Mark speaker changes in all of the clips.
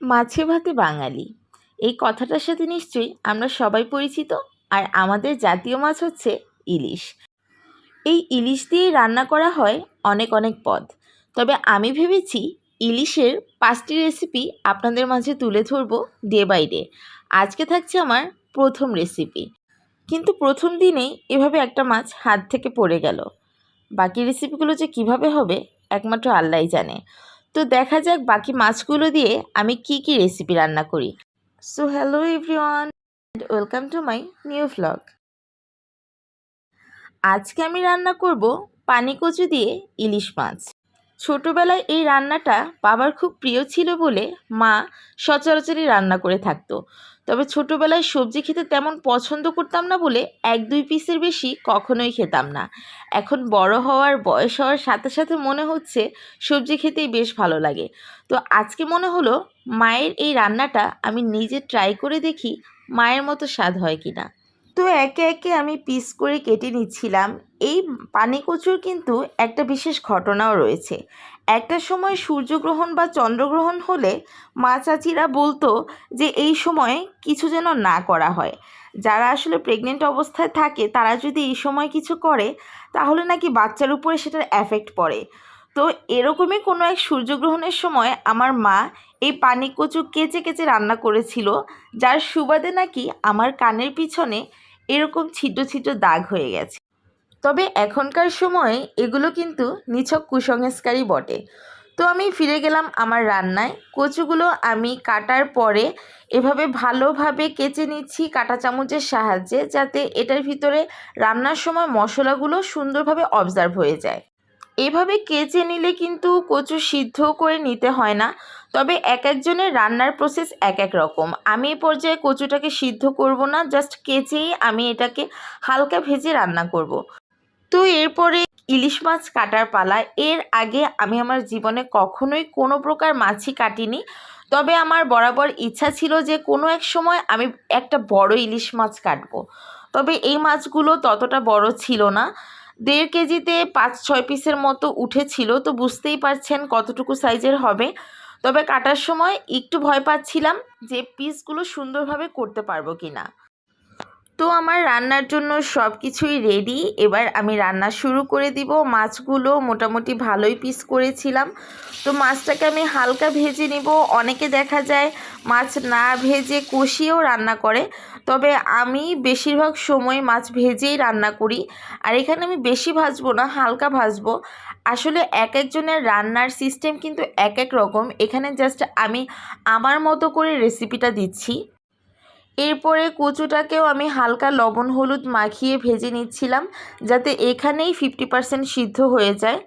Speaker 1: মাছে ভাতে বাঙালি এই কথাটার সাথে নিশ্চয়ই আমরা সবাই পরিচিত। আর আমাদের জাতীয় মাছ হচ্ছে ইলিশ। এই ইলিশ দিয়ে রান্না করা হয় অনেক অনেক পদ। তবে আমি ভেবেছি ইলিশের 5টি রেসিপি আপনাদের মাঝে তুলে ধরবো ডে বাই ডে। আজকে থাকছে আমার প্রথম রেসিপি। কিন্তু প্রথম দিনেই এভাবে একটা মাছ হাত থেকে পড়ে গেল। বাকি রেসিপিগুলো যে কিভাবে হবে একমাত্র আল্লাহই জানে। তো দেখা যাক বাকি মাছগুলো দিয়ে আমি কি কি রেসিপি রান্না করি। So hello everyone, welcome to my new vlog. আজকে আমি রান্না করব পানি কচু দিয়ে ইলিশ মাছ। ছোটোবেলায় এই রান্নাটা বাবার খুব প্রিয় ছিল বলে মা সচরাচরই রান্না করে থাকতো। তবে ছোটোবেলায় সবজি খেতে তেমন পছন্দ করতাম না বলে 1-2 পিসের বেশি কখনোই খেতাম না। এখন বড় হওয়ার বয়স হওয়ার সাথে সাথে মনে হচ্ছে সবজি খেতেই বেশ ভালো লাগে। তো আজকে মনে হলো মায়ের এই রান্নাটা আমি নিজে ট্রাই করে দেখি মায়ের মতো স্বাদ হয় কি না। তো একে একে আমি পিস করে কেটে নিচ্ছিলাম। এই পানি কচুর কিন্তু একটা বিশেষ ঘটনাও রয়েছে। একটা সময় সূর্যগ্রহণ বা চন্দ্রগ্রহণ হলে মা চাচিরা বলতো যে এই সময় কিছু যেন না করা হয়। যারা আসলে প্রেগনেন্ট অবস্থায় থাকে তারা যদি এই সময় কিছু করে তাহলে নাকি বাচ্চার উপরে সেটার এফেক্ট পড়ে। তো এরকমই কোনো এক সূর্যগ্রহণের সময় আমার মা এই পানি কচু কেচে কেচে রান্না করেছিল, যার সুবাদে নাকি আমার কানের পিছনে এরকম ছিদ্র ছিদ্র দাগ হয়ে গেছে। তবে এখনকার সময়ে এগুলো কিন্তু নিছক কুসংস্কারই বটে। তো আমি ফিরে গেলাম আমার রান্নায়। কচুগুলো আমি কাটার পরে এভাবে ভালোভাবে কেচে নিচ্ছি কাঁটা চামচের সাহায্যে, যাতে এটার ভিতরে রান্নার সময় মশলাগুলো সুন্দরভাবে অবজার্ভ হয়ে যায়। এভাবে কেচে নিলে কিন্তু কচু সিদ্ধ করে নিতে হয় না। তবে এক একজনের রান্নার প্রসেস এক এক রকম। আমি এই পর্যায়ে কচুটাকে সিদ্ধ করব না, জাস্ট কেচেই আমি এটাকে হালকা ভেজে রান্না করব। তো এরপরে ইলিশ মাছ কাটার পালা। এর আগে আমি আমার জীবনে কখনোই কোনো প্রকার মাছই কাটিনি। তবে আমার বরাবর ইচ্ছা ছিল যে কোনো এক সময় আমি একটা বড় ইলিশ মাছ কাটবো। তবে এই মাছগুলো ততটা বড় ছিল না, 1.5 কেজিতে 5-6 পিসের মতো উঠেছিল। তো বুঝতেই পারছেন কতটুকু সাইজের হবে। তবে কাটার সময় একটু ভয় পাচ্ছিলাম যে পিসগুলো সুন্দরভাবে করতে পারবো কি না। তো আমার রান্নার জন্য সব কিছুই রেডি। এবার আমি রান্না শুরু করে দিব। মাছগুলো মোটামুটি ভালোই পিস করেছিলাম। তো মাছটাকে আমি হালকা ভেজে নিব। অনেকে দেখা যায় মাছ না ভেজে কষিয়েও রান্না করে, তবে আমি বেশিরভাগ সময় মাছ ভেজেই রান্না করি। আর এখানে আমি বেশি ভাজবো না, হালকা ভাজবো। আসলে এক একজনের রান্নার সিস্টেম কিন্তু এক এক রকম। এখানে জাস্ট আমি আমার মতো করে রেসিপিটা দিচ্ছি। এরপরে কচুটাকেও আমি হালকা লবণ হলুদ মাখিয়ে ভেজে নিচ্ছিলাম, যাতে এখানেই 50% সিদ্ধ হয়ে যায়।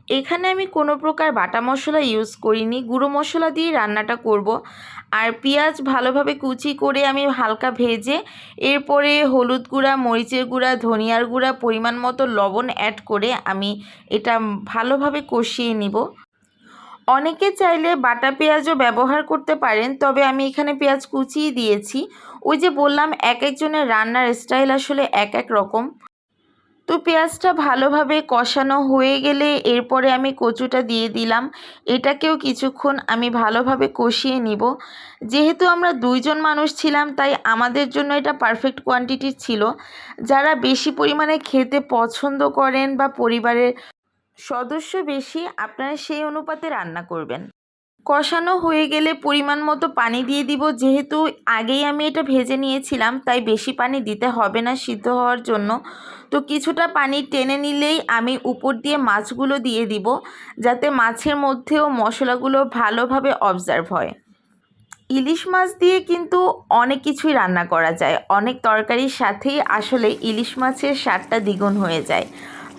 Speaker 1: এখানে আমি কোনো প্রকার বাটা মশলা ইউজ করিনি, গুঁড়ো মশলা দিয়ে রান্নাটা করব। আর পেঁয়াজ ভালোভাবে কুচি করে আমি হালকা ভেজে এরপরে হলুদ গুঁড়া, মরিচের গুঁড়া, ধনিয়ার গুঁড়া, পরিমাণ মতো লবণ অ্যাড করে আমি এটা ভালোভাবে কষিয়ে নিব। অনেকে চাইলে বাটা পেঁয়াজও ব্যবহার করতে পারেন, তবে আমি এখানে পেঁয়াজ কুচিয়ে দিয়েছি। ওই যে বললাম এক একজনের রান্নার স্টাইল আসলে এক এক রকম। তো পেঁয়াজটা ভালোভাবে কষানো হয়ে গেলে এরপরে আমি কচুটা দিয়ে দিলাম। এটাকেও কিছুক্ষণ আমি ভালোভাবে কষিয়ে নিব। যেহেতু আমরা 2 জন মানুষ ছিলাম তাই আমাদের জন্য এটা পারফেক্ট কোয়ান্টিটি ছিল। যারা বেশি পরিমাণে খেতে পছন্দ করেন বা পরিবারের সদস্য বেশি, আপনারা সেই অনুপাতে রান্না করবেন। কষানো হয়ে গেলে পরিমাণ মতো পানি দিয়ে দিব। যেহেতু আগেই আমি এটা ভেজে নিয়েছিলাম তাই বেশি পানি দিতে হবে না সিদ্ধ হওয়ার জন্য। তো কিছুটা পানি টেনে নিলেই আমি উপর দিয়ে মাছগুলো দিয়ে দিব, যাতে মাছের মধ্যেও মশলাগুলো ভালোভাবে অবজার্ভ হয়। ইলিশ মাছ দিয়ে কিন্তু অনেক কিছুই রান্না করা যায়। অনেক তরকারির সাথেই আসলে ইলিশ মাছের স্বাদটা দ্বিগুণ হয়ে যায়।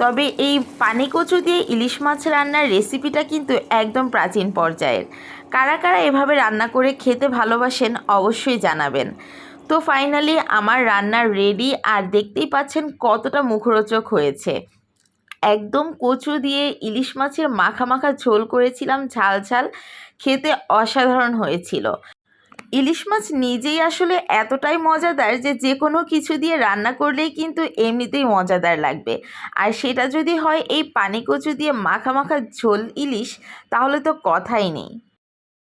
Speaker 1: তবে এই পানি কচু দিয়ে ইলিশ মাছ রান্নার রেসিপিটা কিন্তু একদম প্রাচীন পর্যায়ের। কারা কারা এভাবে রান্না করে খেতে ভালোবাসেন অবশ্যই জানাবেন। তো ফাইনালি আমার রান্না রেডি, আর দেখতেই পাচ্ছেন কতটা মুখরোচক হয়েছে। একদম কচু দিয়ে ইলিশ মাছের মাখা মাখা ঝোল করেছিলাম, ঝাল ঝাল, খেতে অসাধারণ হয়েছিল। ইলিশ মাছ নিজেই আসলে এতটাই মজাদার যে যে কোনো কিছু দিয়ে রান্না করলেই কিন্তু এমনিতেই মজাদার লাগবে। আর সেটা যদি হয় এই পানি কচু দিয়ে মাখা মাখা ঝোল ইলিশ, তাহলে তো কথাই নেই।